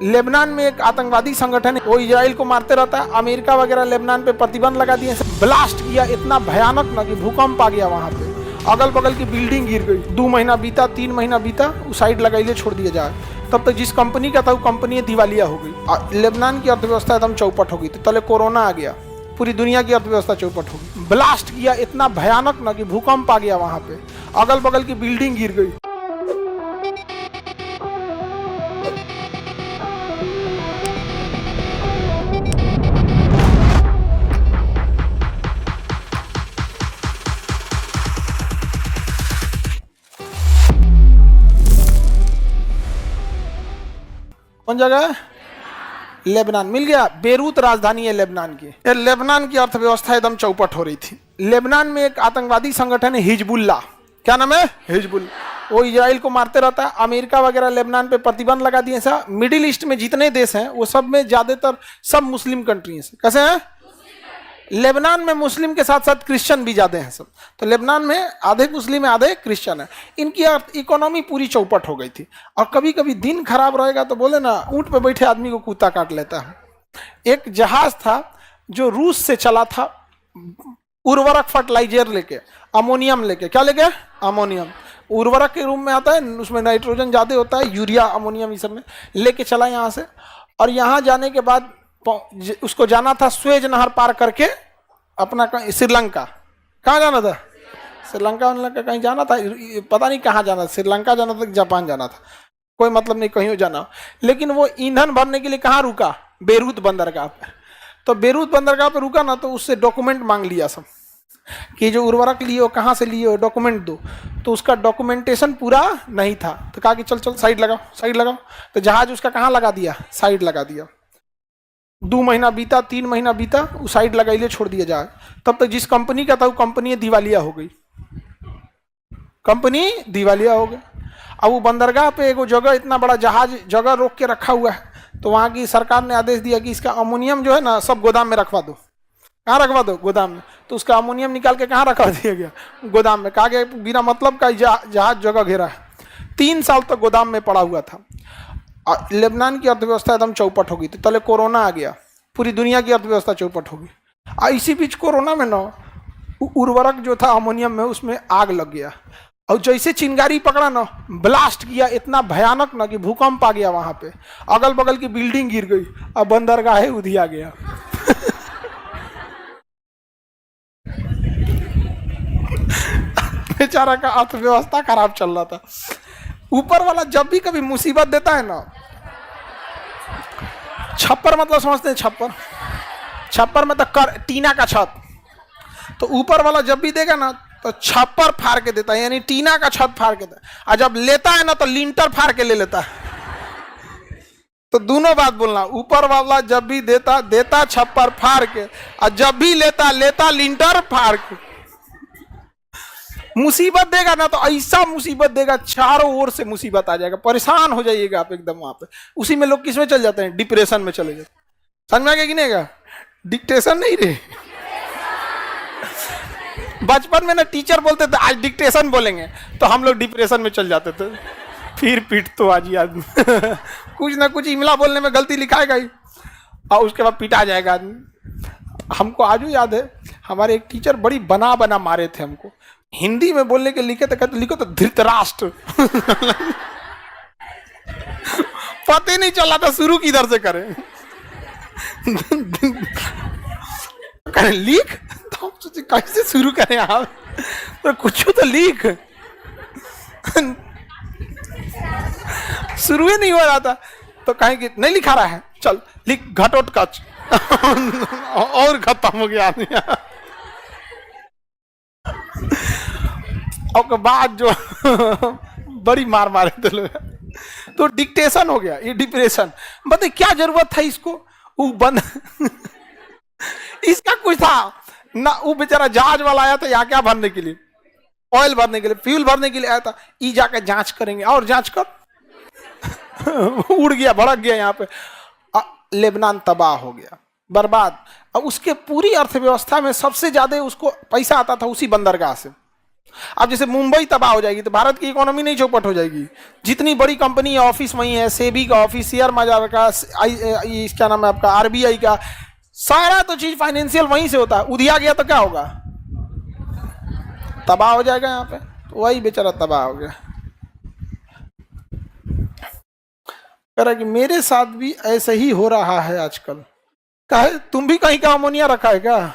Lebanon में एक आतंकवादी संगठन है, वो इजराइल को मारते रहता है। अमेरिका वगैरह लेबनान पे प्रतिबंध लगा दिए, ब्लास्ट किया इतना भयानक ना कि भूकंप आ गया वहां पे, अगल बगल की बिल्डिंग गिर गई। 2 महीना बीता, 3 महीना बीता, उस साइड लगाइले छोड़ दिया जाए। तब तक जिस कंपनी का था वो कंपनी दिवालिया हो गई। लेबनान की अर्थव्यवस्था एकदम चौपट हो गई। तो तले कोरोना आ गया, पूरी दुनिया की अर्थव्यवस्था चौपट हो गई। ब्लास्ट किया इतना भयानक ना कि भूकंप आ गया वहां पे, अगल बगल की बिल्डिंग गिर गई। कौन जगह है? लेबनान। मिल गया। बेरूत राजधानी है लेबनान की। लेबनान की अर्थव्यवस्था एकदम चौपट हो रही थी। लेबनान में एक आतंकवादी संगठन है हिजबुल्लाह। क्या नाम है? हिजबुल्लाह। वो इजराइल को मारते रहता है। अमेरिका वगैरह लेबनान पे प्रतिबंध लगा दिए। ऐसा मिडिल ईस्ट में जितने देश हैं वो सब में ज्यादातर सब मुस्लिम कंट्री हैं। कैसे हैं? लेबनान में मुस्लिम के साथ साथ क्रिश्चियन भी ज्यादा हैं सब। तो लेबनान में आधे मुस्लिम है, आधे क्रिश्चियन है। इनकी इकोनॉमी पूरी चौपट हो गई थी। और कभी कभी दिन खराब रहेगा तो बोले ना, ऊंट पे बैठे आदमी को कुत्ता काट लेता है। एक जहाज था जो रूस से चला था, उर्वरक फर्टिलाइजर लेके, अमोनियम लेके। क्या लेके? अमोनियम। उर्वरक के रूप में आता है, उसमें नाइट्रोजन ज्यादा होता है, यूरिया, अमोनियम, ये सब में लेके चला यहाँ से। और यहाँ जाने के बाद उसको जाना था स्वेज नहर पार करके अपना श्रीलंका। कहाँ जाना था? श्रीलंका कहीं जाना था, पता नहीं कहाँ जाना था। श्रीलंका जाना था, जापान जाना था, कोई मतलब नहीं, कहीं जाना। लेकिन वो ईंधन भरने के लिए कहाँ रुका? बेरूत बंदरगाह पे। तो बेरूत बंदरगाह पे रुका ना, तो उससे डॉक्यूमेंट मांग लिया सब कि जो उर्वरक लिए हो, कहाँ से लिए हो, डॉक्यूमेंट दो। तो उसका डॉक्यूमेंटेशन पूरा नहीं था। तो कहा कि चल चल साइड लगाओ, साइड लगाओ। तो जहाज उसका कहाँ लगा दिया? साइड लगा दिया। 2 महीना बीता, 3 महीना बीता, उस साइड लगाइले छोड़ दिया जाए। तब तक जिस कंपनी का था वो कंपनी दिवालिया हो गई। कंपनी दिवालिया हो गई। अब वो बंदरगाह पे एगो जगह, इतना बड़ा जहाज जगह रोक के रखा हुआ है। तो वहाँ की सरकार ने आदेश दिया कि इसका अमोनियम जो है ना सब गोदाम में रखवा दो। कहाँ रखवा दो? गोदाम में। तो उसका अमोनियम निकाल के कहाँ रखवा दिया गया? गोदाम में। कहा गया बिना मतलब का जहाज जगह घेरा है। 3 साल तक गोदाम में पड़ा हुआ था। लेबनान की अर्थव्यवस्था एकदम चौपट हो गई। तो तले कोरोना आ गया, पूरी दुनिया की अर्थव्यवस्था चौपट हो गई। इसी बीच कोरोना में ना उर्वरक जो था अमोनियम में, उसमें आग लग गया। और जैसे चिंगारी पकड़ा ना, ब्लास्ट किया इतना भयानक ना कि भूकंप आ गया वहां पे, अगल बगल की बिल्डिंग गिर गई। अब बंदरगाह उधिया गया। बेचारा का अर्थव्यवस्था खराब चल रहा था। ऊपर वाला जब भी कभी मुसीबत देता है ना, छप्पर मतलब समझते हैं? छप्पर, छप्पर मतलब टीना का छत। तो ऊपर वाला जब भी देगा ना तो छप्पर फाड़ के देता है, यानी टीना का छत फाड़ के देता है। और जब लेता है ना तो लिंटर फाड़ के ले लेता है। तो दोनों बात बोलना, ऊपर वाला जब भी देता छप्पर फाड़ के, और जब भी लेता लिंटर फाड़ के। मुसीबत देगा ना तो ऐसा मुसीबत देगा, चारों ओर से मुसीबत आ जाएगा, परेशान हो जाइएगा आप एकदम वहां पे। उसी में लोग किस में चल जाते हैं? डिप्रेशन में चले जाते हैं। समझ में आ गया कि नहीं? डिक्टेशन नहीं रे। बचपन में ना टीचर बोलते थे आज डिक्टेशन बोलेंगे, तो हम लोग डिप्रेशन में चल जाते थे। फिर पीट तो आज ही आदमी। कुछ ना कुछ इमला बोलने में गलती लिखाएगा ही, और उसके बाद पीटा जाएगा आदमी। हमको आज भी याद है, हमारे एक टीचर बड़ी बना बना मारे थे हमको। हिंदी में बोलने के लिखे तो कहते लिखो तो धृतराष्ट्र। पता ही नहीं चला था शुरू किधर से करें। लिख तो सोचे कैसे शुरू करें आप, तो कुछ तो लिख। शुरू ही नहीं हो रहा था, तो कहें कि नहीं लिखा रहा है, चल लिख घटोत्कच। और खत्म हो गया आदमी। और बाद जो बड़ी मार मारे थे लोग, तो डिक्टेशन हो गया, ये डिप्रेशन। बताइए क्या जरूरत था इसको? वो बंद इसका कुछ था ना। वो बेचारा जहाज वाला आया था यहाँ क्या भरने के लिए? ऑयल भरने के लिए, फ्यूल भरने के लिए आया था। ई जाके जांच करेंगे, और जांच कर उड़ गया, भड़क गया यहाँ पे। लेबनान तबाह हो गया, बर्बाद। अब उसके पूरी अर्थव्यवस्था में सबसे ज्यादा उसको पैसा आता था उसी बंदरगाह से। अब जैसे मुंबई तबाह हो जाएगी तो भारत की इकोनॉमी नहीं चौपट हो जाएगी। जितनी बड़ी कंपनी है, ऑफिस वहीं है, सेबी का ऑफिस, शेयर बाजार का, क्या नाम है आपका, आरबीआई का, सारा तो चीज फाइनेंशियल वहीं से होता है। उधिया गया तो क्या होगा, तबाह हो जाएगा यहाँ पे। तो वही बेचारा तबाह हो गया। कह रहा कि मेरे साथ भी ऐसे ही हो रहा है आजकल। कहे तुम भी कहीं का अमोनिया रखा है क्या?